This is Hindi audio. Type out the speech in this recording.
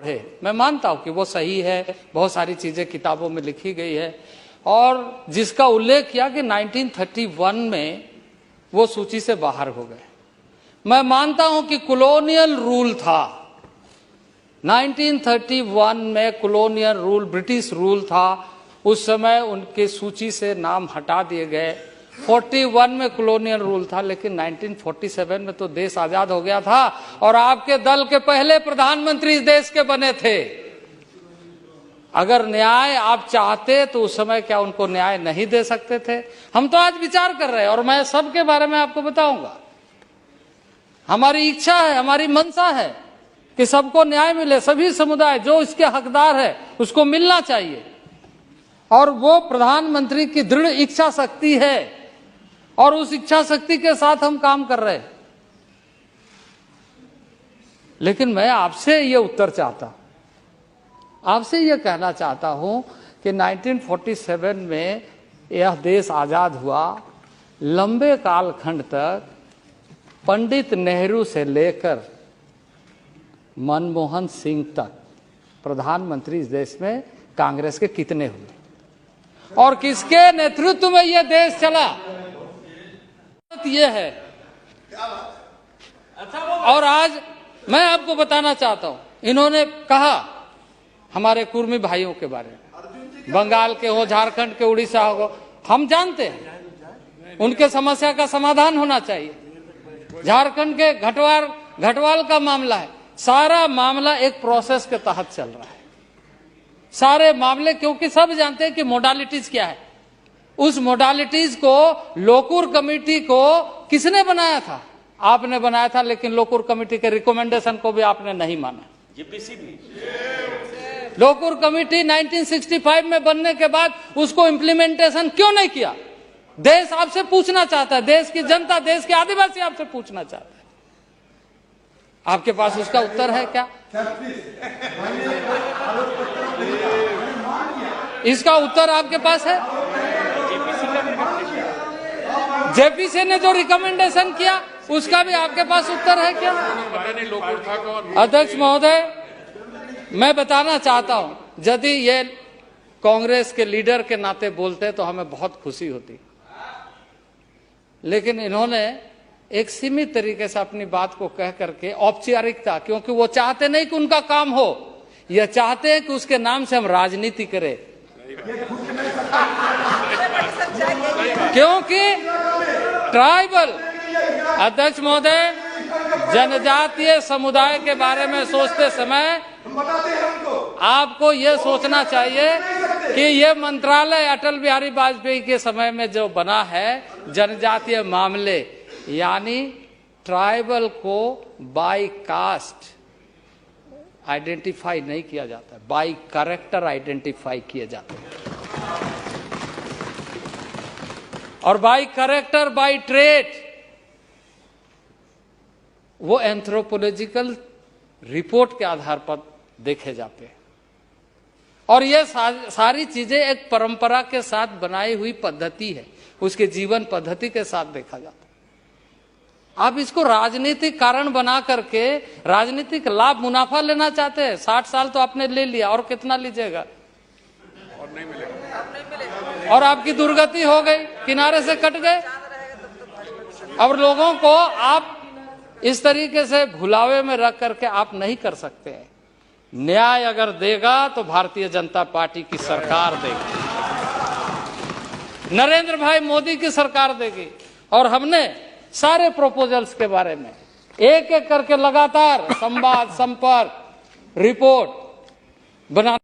है। मैं मानता हूं कि वो सही है, बहुत सारी चीजें किताबों में लिखी गई है, और जिसका उल्लेख किया कि 1931 में वो सूची से बाहर हो गए। मैं मानता हूं कि कॉलोनियल रूल था, 1931 में कॉलोनियल रूल, ब्रिटिश रूल था, उस समय उनके सूची से नाम हटा दिए गए। 41 में कॉलोनियल रूल था, लेकिन 1947 में तो देश आजाद हो गया था और आपके दल के पहले प्रधानमंत्री इस देश के बने थे। अगर न्याय आप चाहते तो उस समय क्या उनको न्याय नहीं दे सकते थे? हम तो आज विचार कर रहे हैं और मैं सबके बारे में आपको बताऊंगा। हमारी इच्छा है, हमारी मंशा है कि सबको न्याय मिले, सभी समुदाय जो इसके हकदार है उसको मिलना चाहिए, और वो प्रधानमंत्री की दृढ़ इच्छा शक्ति है और उस इच्छा शक्ति के साथ हम काम कर रहे हैं। लेकिन मैं आपसे ये उत्तर चाहता, आपसे ये कहना चाहता हूं कि 1947 में यह देश आजाद हुआ, लंबे कालखंड तक पंडित नेहरू से लेकर मनमोहन सिंह तक प्रधानमंत्री इस देश में कांग्रेस के कितने हुए और किसके नेतृत्व में यह देश चला? ये है। और आज मैं आपको बताना चाहता हूं, इन्होंने कहा हमारे कुर्मी भाइयों के बारे में, बंगाल के हो, झारखंड के, उड़ीसा हो, हम जानते हैं उनके समस्या का समाधान होना चाहिए। झारखंड के घटवाल का मामला है, सारा मामला एक प्रोसेस के तहत चल रहा है, सारे मामले, क्योंकि सब जानते हैं कि मोडालिटीज क्या है। उस मोडालिटीज को, लोकूर कमेटी को किसने बनाया था? आपने बनाया था, लेकिन लोकूर कमेटी के रिकमेंडेशन को भी आपने नहीं माना। जेपीसी भी लोकूर कमेटी 1965 में बनने के बाद उसको इम्प्लीमेंटेशन क्यों नहीं किया? देश आपसे पूछना चाहता है, देश की जनता, देश के आदिवासी आपसे पूछना चाहता है। आपके पास उसका उत्तर है क्या? इसका उत्तर आपके पास है? जेपीसी ने जो रिकमेंडेशन किया उसका भी आपके पास उत्तर है क्या? अध्यक्ष महोदय, मैं बताना चाहता हूं, यदि ये कांग्रेस के लीडर के नाते बोलते तो हमें बहुत खुशी होती, लेकिन इन्होंने एक सीमित तरीके से अपनी बात को कह करके औपचारिकता, क्योंकि वो चाहते नहीं कि उनका काम हो, यह चाहते हैं कि उसके नाम से हम राजनीति करें, क्योंकि ट्राइबल, अध्यक्ष महोदय, जनजातीय समुदाय के बारे में सोचते समय आपको यह सोचना चाहिए कि यह मंत्रालय अटल बिहारी वाजपेयी के समय में जो बना है, जनजातीय मामले, यानी ट्राइबल को बाय कास्ट आइडेंटिफाई नहीं किया जाता, बाय कैरेक्टर आइडेंटिफाई किए जाते हैं, और बाय कैरेक्टर, बाय ट्रेट, वो एंथ्रोपोलॉजिकल रिपोर्ट के आधार पर देखे जाते हैं। और ये सारी चीजें एक परंपरा के साथ बनाई हुई पद्धति है, उसके जीवन पद्धति के साथ देखा जाता है। आप इसको राजनीतिक कारण बना करके राजनीतिक लाभ, मुनाफा लेना चाहते हैं। 60 साल तो आपने ले लिया, और कितना लीजिएगा? और नहीं मिलेगा, और आपकी दुर्गति हो गई, किनारे से कट गए। और लोगों को आप इस तरीके से भुलावे में रख करके आप नहीं कर सकते हैं। न्याय अगर देगा तो भारतीय जनता पार्टी की सरकार देगी, नरेंद्र भाई मोदी की सरकार देगी। और हमने सारे प्रोपोजल्स के बारे में एक एक करके लगातार संवाद, संपर्क, रिपोर्ट बना